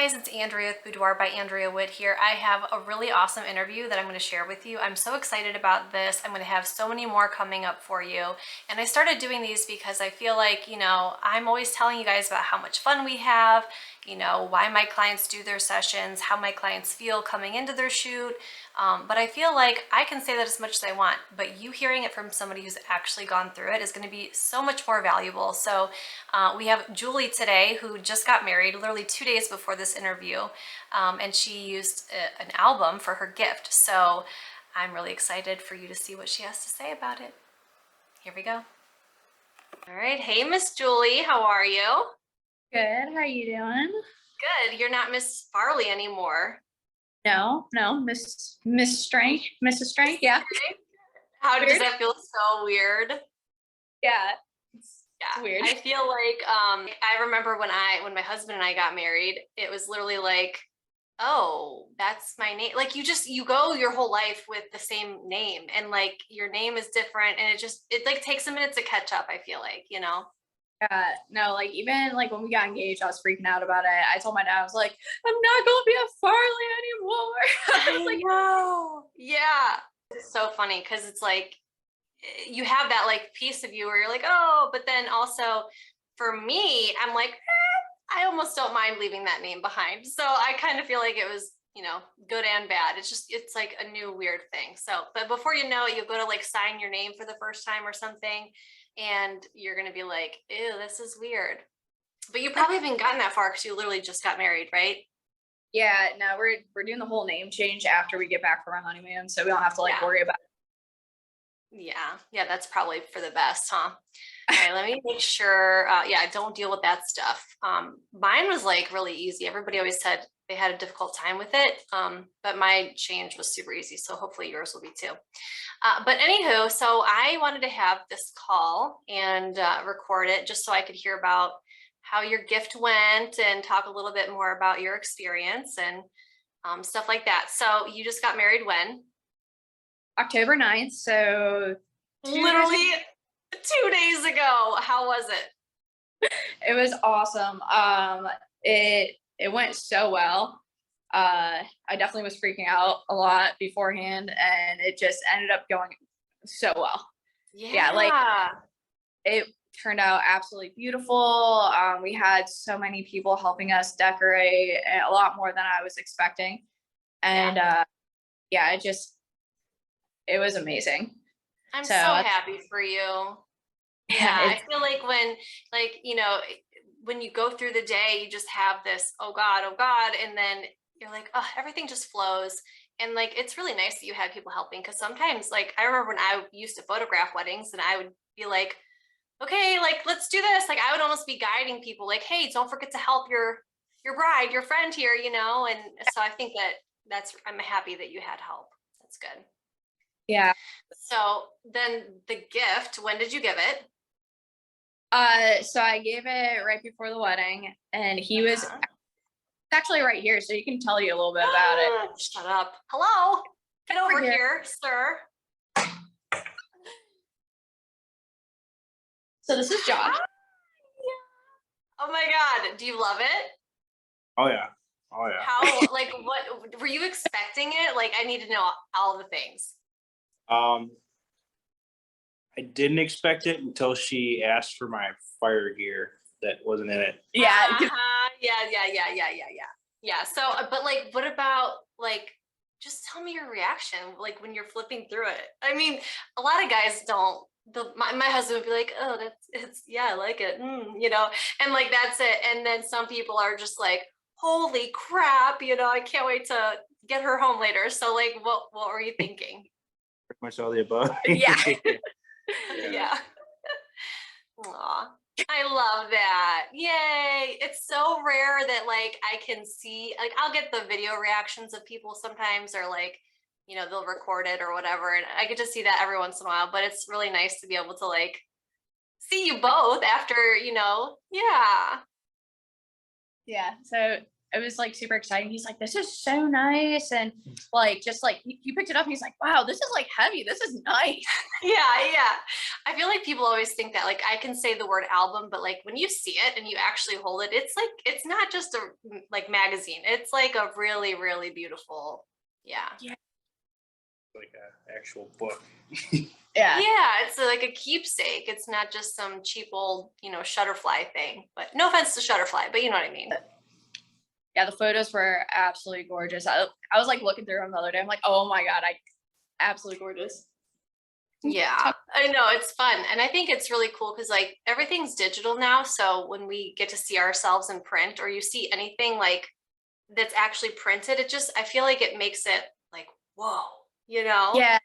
guys, it's Andrea with Boudoir by Andrea Witt here. I have a really awesome interview that I'm going to share with you. I'm so excited about this. I'm going to have so many more coming up for you. And I started doing these because I feel like, I'm always telling you guys about how much fun we have, why my clients do their sessions, how my clients feel coming into their shoot. But I feel like I can say that as much as I want, but you hearing it from somebody who's actually gone through it is going to be so much more valuable. So we have Julie today who just got married literally 2 days before this interview, and she used an album for her gift. So I'm really excited for you to see what she has to say about it. Here we go. All right. Hey, Miss Julie, how are you? Good. How are you doing? Good. You're not Miss Farley anymore. No, Miss Strength, Mrs. Strength. Yeah. How Weird. does that feel? So weird. Yeah. It's weird. I feel like I remember when my husband and I got married, it was literally like, oh, that's my name. Like you go your whole life with the same name, and like your name is different, and it like takes a minute to catch up, I feel like, Yeah. No, like even like when we got engaged, I was freaking out about it. I told my dad, I was like, I'm not gonna be a Farley anymore. I was like, know. Yeah. It's so funny because it's like you have that like piece of you where you're like, oh, but then also for me, I'm like, I almost don't mind leaving that name behind. So I kind of feel like it was, good and bad. It's like a new weird thing. So, but before you know it, you go to like sign your name for the first time or something, and you're going to be like, ew, this is weird. But you probably haven't gotten that far because you literally just got married, right? yeah, no, we're doing the whole name change after we get back from our honeymoon, so we don't have to like worry about it. Yeah, that's probably for the best, huh? All right, let me make sure. Yeah, don't deal with that stuff. Mine was like really easy. Everybody always said they had a difficult time with it, but my change was super easy. So hopefully yours will be too. But anywho, so I wanted to have this call and record it just so I could hear about how your gift went and talk a little bit more about your experience and stuff like that. So you just got married when? October 9th, so Literally 2 days ago. How was it? it was awesome. It went so well. I definitely was freaking out a lot beforehand, and it just ended up going so well. Yeah, like it turned out absolutely beautiful. We had so many people helping us decorate, a lot more than I was expecting. And yeah, it was amazing. I'm so happy for you. Yeah, I feel like when you go through the day, you just have this, oh God, and then you're like, oh, everything just flows. And like, it's really nice that you had people helping, because sometimes, like, I remember when I used to photograph weddings and I would be like, okay, like, let's do this. Like, I would almost be guiding people like, hey, don't forget to help your bride, your friend here, and so I think I'm happy that you had help. That's good. Yeah. So then the gift, when did you give it? So I gave it right before the wedding, and he was actually right here, so he can tell you a little bit about it. Shut up. Hello. Get over here, sir. So this is Josh. Oh my God. Do you love it? Oh yeah. How, like, what were you expecting it? Like, I need to know all the things. I didn't expect it until she asked for my fire gear that wasn't in it. Yeah. Yeah. So, but like, what about like, just tell me your reaction, like when you're flipping through it. I mean, a lot of guys don't. My husband would be like, oh, I like it, and like that's it. And then some people are just like, holy crap, I can't wait to get her home later. So like, what were you thinking? Pretty much all the above. Yeah. Yeah. Aw, I love that. Yay. It's so rare that like I can see, like, I'll get the video reactions of people sometimes, or like, they'll record it or whatever, and I get to see that every once in a while, but it's really nice to be able to like see you both after, yeah. Yeah. So it was like super exciting. He's like, this is so nice. And like, just like he picked it up and he's like, wow, this is like heavy. This is nice. Yeah. I feel like people always think that like I can say the word album, but like when you see it and you actually hold it, it's like it's not just a like magazine. It's like a really, really beautiful. Yeah. Like an actual book. Yeah. Yeah, it's like a keepsake. It's not just some cheap old, Shutterfly thing. But no offense to Shutterfly, but you know what I mean. Yeah, the photos were absolutely gorgeous. I was like looking through them the other day. I'm like, oh my God, absolutely gorgeous. Yeah, I know, it's fun. And I think it's really cool because like everything's digital now. So when we get to see ourselves in print or you see anything like that's actually printed, I feel like it makes it like, whoa, Yeah,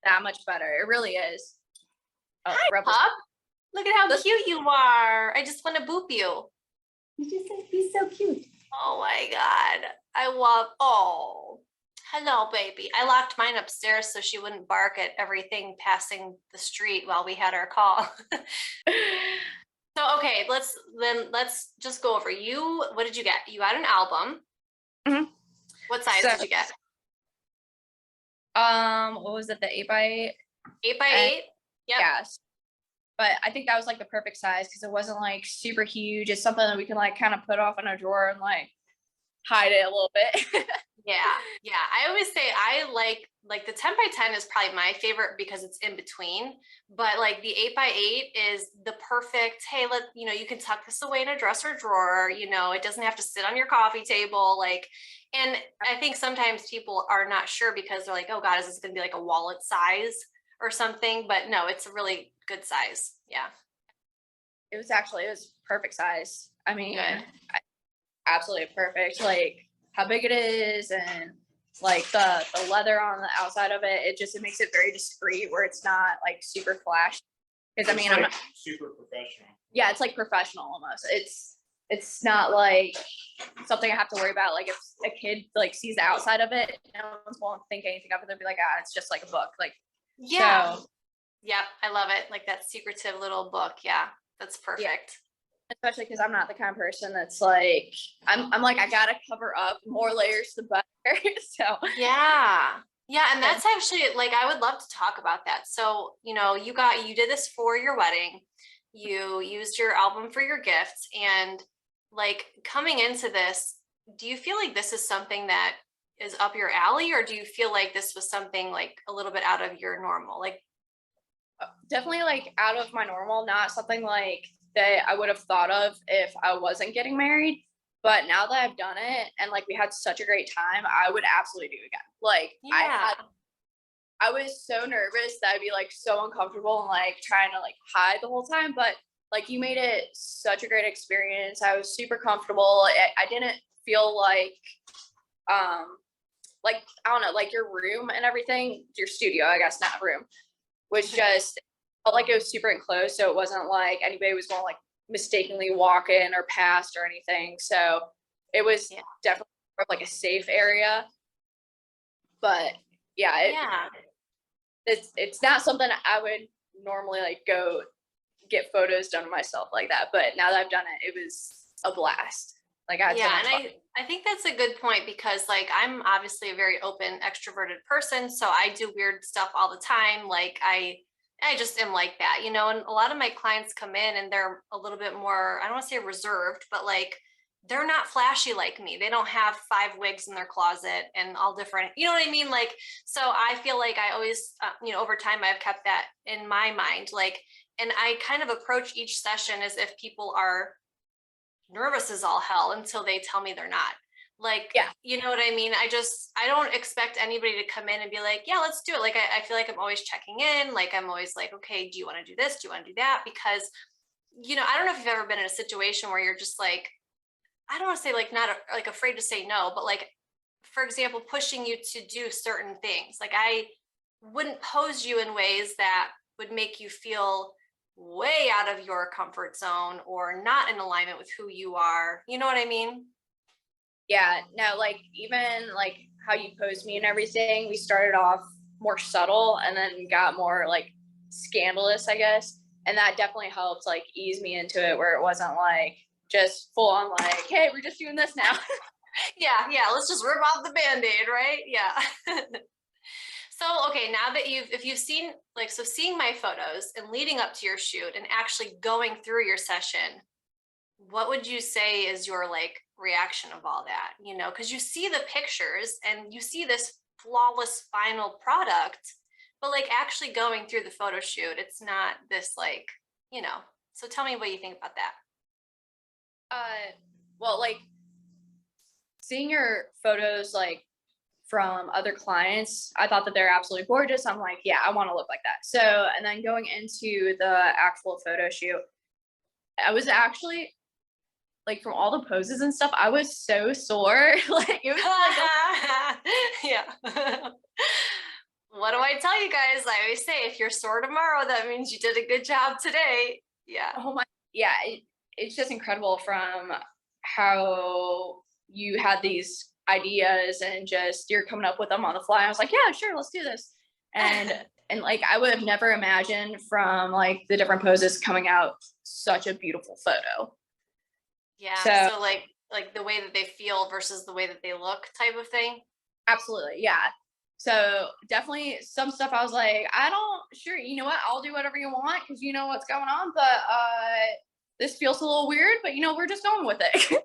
that much better. It really is. Oh, Hi, Rebels. Pup. Look at how cute you are. I just want to boop you. You just said he's so cute. Oh my God. Hello, baby. I locked mine upstairs so she wouldn't bark at everything passing the street while we had our call. So, okay, let's just go over what did you get? You got an album. Mhm. What size did you get? What was it? The 8x8? 8x8? Yep. Yes. But I think that was like the perfect size because it wasn't like super huge. It's something that we can like kind of put off in a drawer and like hide it a little bit. Yeah. I always say I like the 10x10 is probably my favorite because it's in between. But like the 8x8 is the perfect, hey, you can tuck this away in a dresser drawer, it doesn't have to sit on your coffee table. And I think sometimes people are not sure because they're like, oh God, is this gonna be like a wallet size or something? But no, it's a really good size. Yeah. It was perfect size. I mean, Good. absolutely perfect. Like how big it is and like the leather on the outside of it, it makes it very discreet where it's not like super flashy. Because I mean, Like I'm not super professional. Yeah, it's like professional almost. It's not like something I have to worry about. Like if a kid like sees the outside of it, no one won't think anything of it. They'll be like, it's just like a book. Like Yeah. So, Yep. I love it. Like that secretive little book. Yeah. That's perfect. especially because I'm not the kind of person that's like I'm like I gotta cover up more layers the better. So Yeah. Yeah. And that's actually like, I would love to talk about that. So, you did this for your wedding. You used your album for your gifts. And like coming into this, do you feel like this is something that is up your alley? Or do you feel like this was something like a little bit out of your normal? Like, definitely like out of my normal, not something like that I would have thought of if I wasn't getting married. But now that I've done it and like we had such a great time, I would absolutely do it again. Like yeah. I was so nervous that I'd be like so uncomfortable and like trying to like hide the whole time. But like you made it such a great experience. I was super comfortable. I didn't feel like I don't know, like your room and everything, your studio, I guess, not room, was just felt like it was super enclosed. So it wasn't like anybody was going to like mistakenly walk in or past or anything. So it was definitely like a safe area. But yeah, it's not something I would normally like go get photos done myself like that. But now that I've done it, it was a blast. Like I had so much fun. I think that's a good point because like I'm obviously a very open extroverted person, so I do weird stuff all the time. Like I just am like that, and a lot of my clients come in and they're a little bit more, I don't want to say reserved, but like they're not flashy like me. They don't have 5 wigs in their closet and all different, you know what I mean? Like, so I feel like I always, over time I've kept that in my mind, like, and I kind of approach each session as if people are nervous as all hell until they tell me they're not. Like, you know what I mean? I don't expect anybody to come in and be like, yeah, let's do it. Like, I feel like I'm always checking in. Like, I'm always like, okay, do you want to do this? Do you want to do that? Because, I don't know if you've ever been in a situation where you're just like, I don't want to say like not like afraid to say no, but like, for example, pushing you to do certain things. Like I wouldn't pose you in ways that would make you feel way out of your comfort zone or not in alignment with who you are. You know what I mean? Yeah, no, like even like how you posed me and everything, we started off more subtle and then got more like scandalous, I guess. And that definitely helped like ease me into it where it wasn't like just full on like, hey, we're just doing this now. Yeah, let's just rip off the Band-Aid, right? Yeah. So, okay, now that if you've seen, like, so seeing my photos and leading up to your shoot and actually going through your session, what would you say is your like reaction of all that? You know, because you see the pictures and you see this flawless final product, but like actually going through the photo shoot, it's not this like, you know. So tell me what you think about that. Well, like seeing your photos like from other clients, I thought that they're absolutely gorgeous. I'm like, yeah, I want to look like that. So, and then going into the actual photo shoot, I was actually like from all the poses and stuff, I was so sore. Like it was like Yeah. What do I tell you guys? I always say, if you're sore tomorrow, that means you did a good job today. Yeah. oh my, yeah, it's just incredible from how you had these ideas and just you're coming up with them on the fly. I was like, yeah, sure, let's do this. And and like I would have never imagined from like the different poses coming out such a beautiful photo. Yeah. So So like the way that they feel versus the way that they look type of thing. absolutely, yeah. So definitely some stuff I was like, I don't sure, you know what, I'll do whatever you want because you know what's going on, but this feels a little weird, but you know, we're just going with it.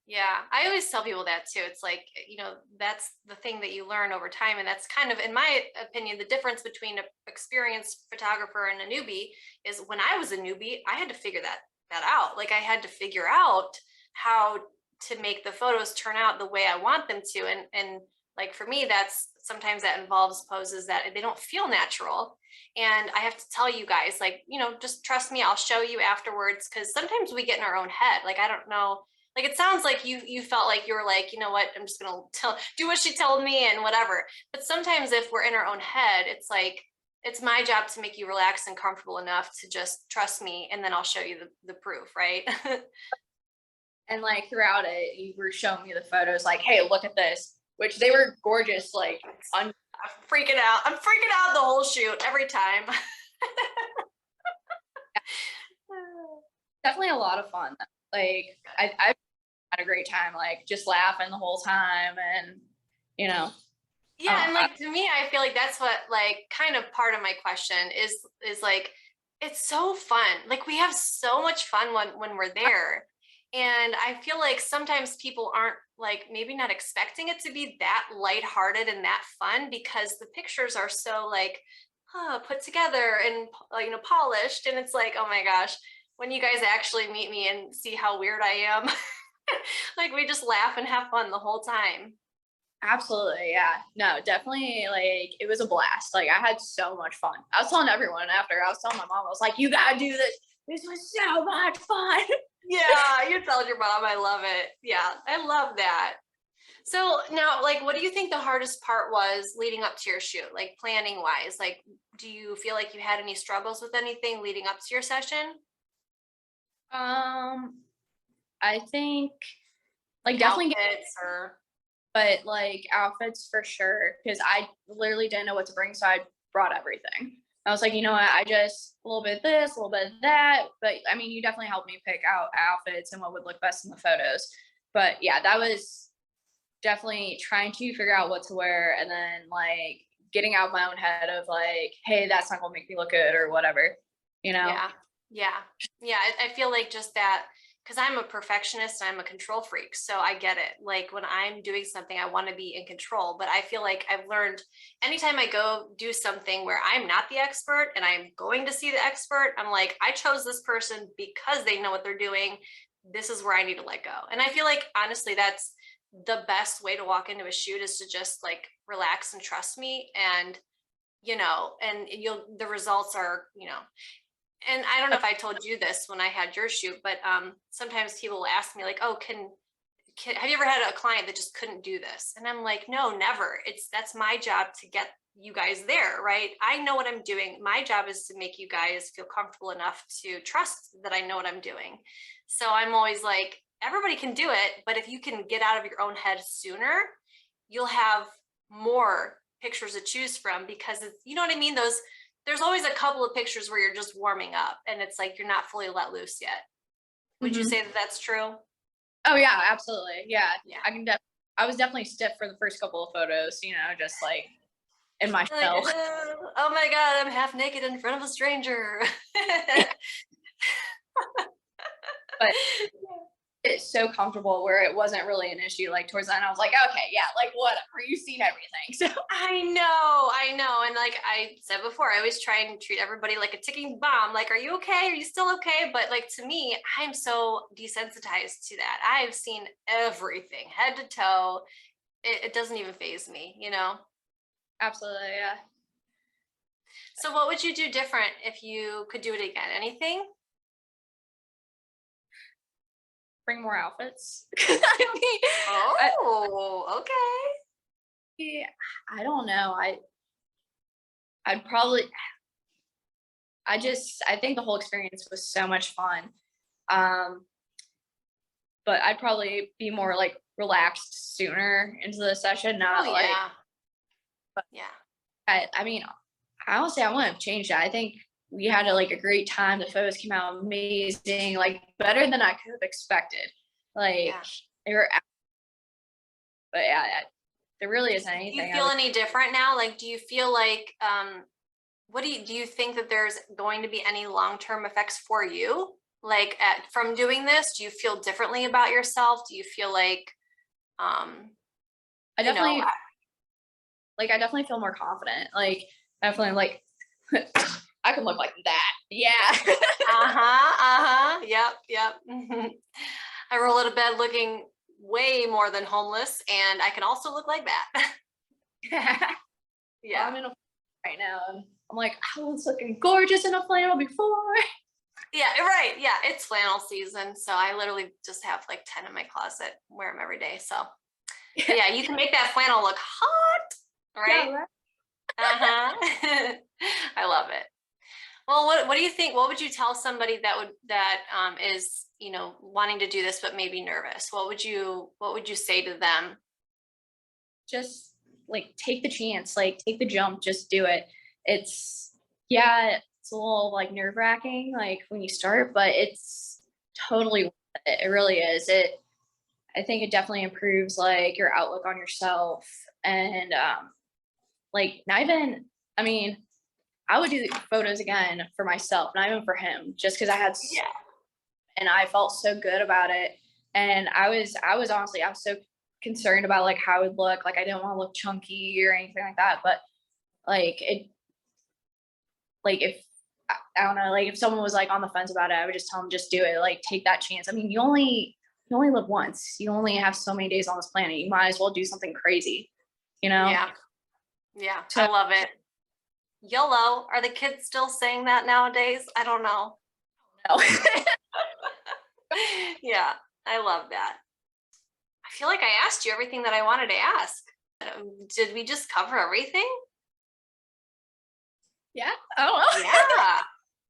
Yeah. I always tell people that too. It's like, you know, that's the thing that you learn over time. And that's kind of, in my opinion, the difference between an experienced photographer and a newbie is when I was a newbie, I had to figure that out. Like I had to figure out how to make the photos turn out the way I want them to. And like for me, that's sometimes that involves poses that they don't feel natural. And I have to tell you guys, like, you know, just trust me, I'll show you afterwards. Cause sometimes we get in our own head. Like, I don't know. Like, it sounds like you felt like you were like, you know what, I'm just gonna do what she told me and whatever. But sometimes if we're in our own head, it's like, it's my job to make you relax and comfortable enough to just trust me. And then I'll show you the proof, right? And like throughout it, you were showing me the photos, like, hey, look at this, which they were gorgeous, like I'm freaking out. I'm freaking out the whole shoot every time. definitely a lot of fun. Like I had a great time, like just laughing the whole time, and you know, Yeah, and like to me, I feel like that's what like kind of part of my question is like it's so fun. Like we have so much fun when we're there. And I feel like sometimes people aren't like maybe not expecting it to be that lighthearted and that fun because the pictures are so like put together and you know polished and it's like, oh my gosh, when you guys actually meet me and see how weird I am, like we just laugh and have fun the whole time. absolutely, yeah, no, definitely, like it was a blast. Like I had so much fun. I was telling everyone after. I was telling my mom, I was like, you gotta do this. This was so much fun. Yeah, you told your mom. I love it. Yeah, I love that. So now, like, what do you think the hardest part was leading up to your shoot, like planning wise? Like, do you feel like you had any struggles with anything leading up to your session? Um, I think like definitely, Outfits or but like outfits for sure because I literally didn't know what to bring, so I brought everything. I was like, you know what, I just a little bit of this, a little bit of that. But I mean, you definitely helped me pick out outfits and what would look best in the photos. But yeah, that was definitely trying to figure out what to wear and then like getting out of my own head of like, hey, that's not gonna make me look good or whatever, you know? yeah. I feel like just that because I'm a perfectionist and I'm a control freak. So I get it. Like when I'm doing something, I want to be in control. But I feel like I've learned anytime I go do something where I'm not the expert and I'm going to see the expert, I'm like, I chose this person because they know what they're doing. This is where I need to let go. And I feel like honestly, that's the best way to walk into a shoot is to just like relax and trust me. And you know, and the results are, you know, and I don't know if I told you this when I had your shoot, but sometimes people will ask me like, oh, have you ever had a client that just couldn't do this? And I'm like, no, never. That's my job to get you guys there, right? I know what I'm doing. My job is to make you guys feel comfortable enough to trust that I know what I'm doing. So I'm always like, everybody can do it, but if you can get out of your own head sooner, you'll have more pictures to choose from because it's, you know what I mean? There's always a couple of pictures where you're just warming up and it's like you're not fully let loose yet. Would you Mhm. say that that's true? Oh yeah, absolutely. Yeah. Yeah. I was definitely stiff for the first couple of photos, you know, just like in my Like, shell. oh my God, I'm half naked in front of a stranger. But it's so comfortable where it wasn't really an issue. Like towards the end, I was like, okay, yeah, like whatever. You've seen everything. So I know. And like I said before, I always try and treat everybody like a ticking bomb. Like, are you okay? Are you still okay? But like to me, I'm so desensitized to that. I've seen everything head to toe. It doesn't even faze me, you know? absolutely, yeah. So what would you do different if you could do it again? Anything? Bring more outfits. I mean, Oh, okay. I don't know. I'd probably I think the whole experience was so much fun. Um, but I'd probably be more like relaxed sooner into the session, Oh not like yeah. Yeah. I mean, honestly, I wouldn't have changed that. I think we had like a great time. The photos came out amazing, like better than I could have expected. Like Yeah. they were, but yeah, there really isn't Do you anything. feel any different now? Like, do you feel like, what do you think that there's going to be any long-term effects for you? Like from doing this, do you feel differently about yourself? Do you feel like, um, I you know, I definitely feel more confident. Like definitely like I can look like that. Yeah. yep. I roll out of bed looking way more than homeless, and I can also look like that. I'm Yeah. in a right now. And I'm like, I was looking gorgeous in a flannel before. Yeah, right. Yeah, it's flannel season. So I literally just have like 10 in my closet, wear them every day. So but yeah, you can make that flannel look hot, Yeah, right? right. Uh-huh. I love it. Well, what do you think? What would you tell somebody that is, you know, wanting to do this but maybe nervous? What would you say to them? Just like take the chance, like take the jump, just do it. It's yeah, it's a little like nerve wracking, like when you start, but it's totally worth it. It really is. I think it definitely improves like your outlook on yourself and like not even I mean, I would do the photos again for myself, not even for him, just because Yeah. and I felt so good about it. And I was honestly, I was so concerned about like how it would look. Like I didn't want to look chunky or anything like that. But like it, like if I don't know, like if someone was like on the fence about it, I would just tell them just do it. Like take that chance. I mean, you only live once. You only have so many days on this planet. You might as well do something crazy, you know? Yeah. Yeah. So I love it. YOLO. Are the kids still saying that nowadays? I don't know. no. Yeah, I love that. I feel like I asked you everything that I wanted to ask. Did we just cover everything? Yeah. I don't know. Yeah.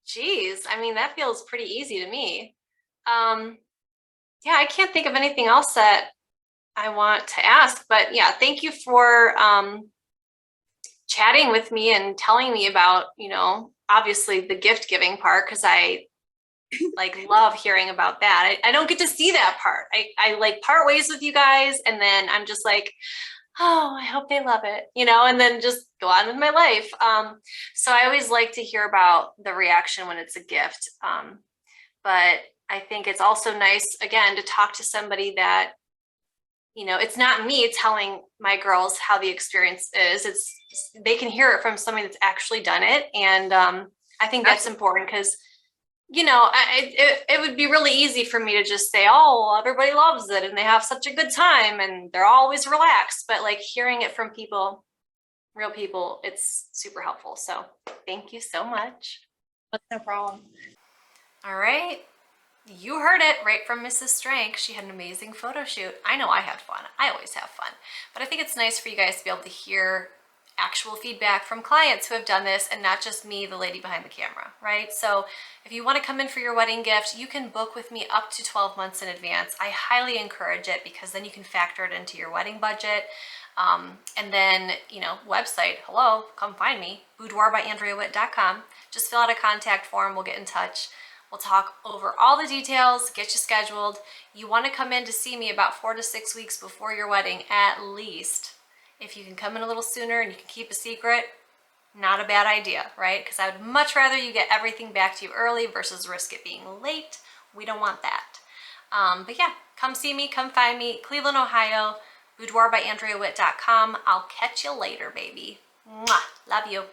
Geez. I mean, that feels pretty easy to me. Yeah, I can't think of anything else that I want to ask, but yeah, thank you for chatting with me and telling me about, you know, obviously the gift giving part, because I like love hearing about that. I don't get to see that part. I like part ways with you guys, and then I'm just like, oh, I hope they love it, you know, and then just go on with my life. So I always like to hear about the reaction when it's a gift. But I think it's also nice, again, to talk to somebody that, you know, it's not me telling my girls how the experience is. It's they can hear it from somebody that's actually done it. And I think that's important because, you know, it would be really easy for me to just say, oh, everybody loves it and they have such a good time and they're always relaxed. But like hearing it from people, real people, it's super helpful. So thank you so much. That's no problem. All right. You heard it right from Mrs. Strank. She had an amazing photo shoot. I know I had fun. I always have fun. But I think it's nice for you guys to be able to hear actual feedback from clients who have done this and not just me, the lady behind the camera, right? So if you want to come in for your wedding gift, you can book with me up to 12 months in advance. I highly encourage it because then you can factor it into your wedding budget. And then, you know, website, hello, come find me, boudoirbyandreawitt.com. Just fill out a contact form, we'll get in touch. We'll talk over all the details, get you scheduled. You want to come in to see me about 4 to 6 weeks before your wedding at least. If you can come in a little sooner and you can keep a secret, not a bad idea, right? Because I would much rather you get everything back to you early versus risk it being late. We don't want that. But yeah, come see me, come find me, Cleveland, Ohio, boudoirbyandreawitt.com. I'll catch you later, baby. Mwah. Love you.